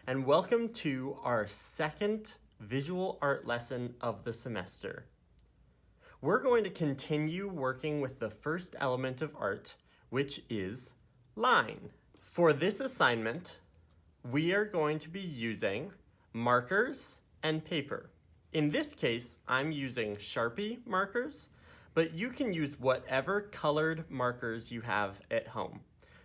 and welcome to our second visual art lesson of the semester. We're going to continue working with the first element of art, which is line. For this assignment, we are going to be using markers and paper. In this case, I'm using Sharpie markers, but you can use whatever colored markers you have at home.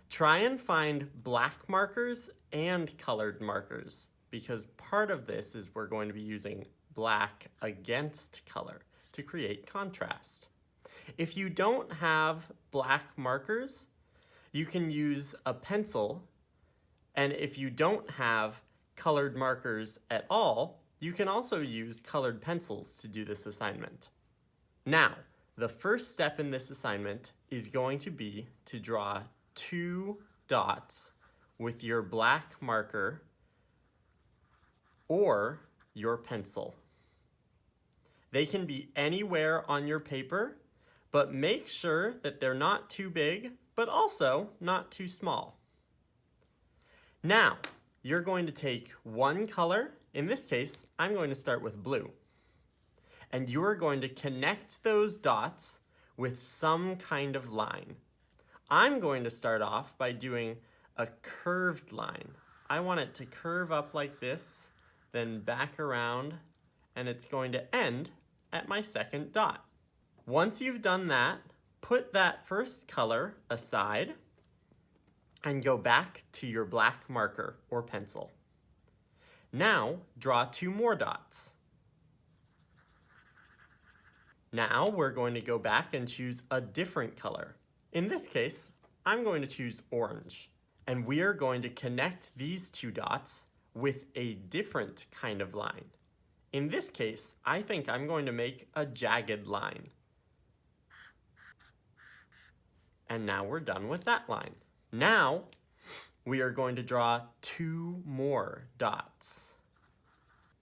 Try and find black markers and colored markers, because part of this is we're going to be using black against color to create contrast. If you don't have black markers, you can use a pencil, and if you don't have colored markers at all, you can also use colored pencils to do this assignment. Now, the first step in this assignment is going to be to draw 2 dots with your black marker or your pencil. They can be anywhere on your paper, but make sure that they're not too big, but also not too small. Now, you're going to take one color. In this case, I'm going to start with blue. And you're going to connect those dots with some kind of line. I'm going to start off by doing a curved line. I want it to curve up like this, then back around, and it's going to end at my second dot. Once you've done that, put that first color aside and go back to your black marker or pencil. Now, draw 2 more dots. Now we're going to go back and choose a different color. In this case, I'm going to choose orange, and we are going to connect these 2 dots with a different kind of line. In this case, I think I'm going to make a jagged line. And now we're done with that line. Now, we are going to draw 2 more dots.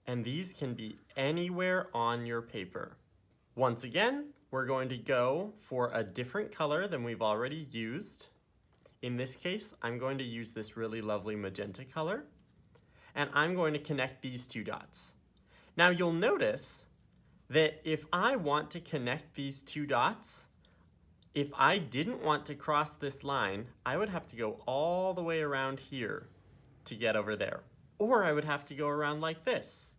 And these can be anywhere on your paper. Once again, we're going to go for a different color than we've already used. In this case, I'm going to use this really lovely magenta color, and I'm going to connect these 2 dots. Now you'll notice that if I want to connect these 2 dots, if I didn't want to cross this line, I would have to go all the way around here to get over there. Or I would have to go around like this.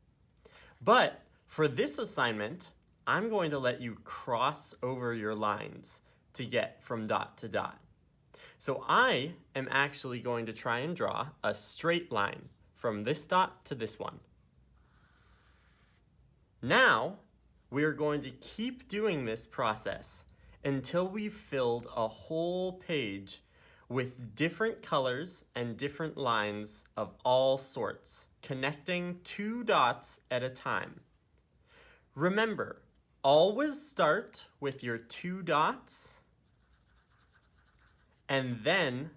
But for this assignment, I'm going to let you cross over your lines to get from dot to dot. So I am actually going to try and draw a straight line from this dot to this one. Now, we are going to keep doing this process until we've filled a whole page with different colors and different lines of all sorts, connecting 2 dots at a time. Remember, always start with your 2 dots and then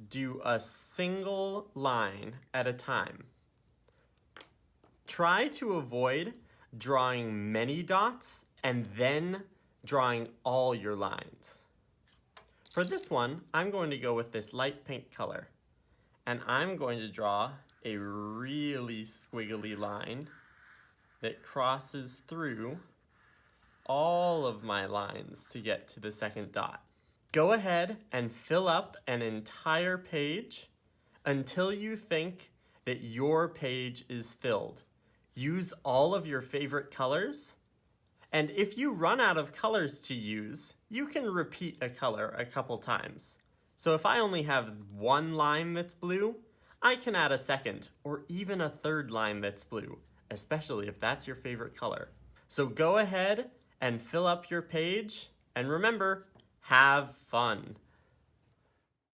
do a single line at a time. Try to avoid drawing many dots and then drawing all your lines. For this one, I'm going to go with this light pink color, and I'm going to draw a really squiggly line that crosses through all of my lines to get to the second dot. Go ahead and fill up an entire page until you think that your page is filled. Use all of your favorite colors, and if you run out of colors to use, you can repeat a color a couple times. So if I only have 1 line that's blue, I can add a second or even a third line that's blue, especially if that's your favorite color. So go ahead and fill up your page, and remember, have fun.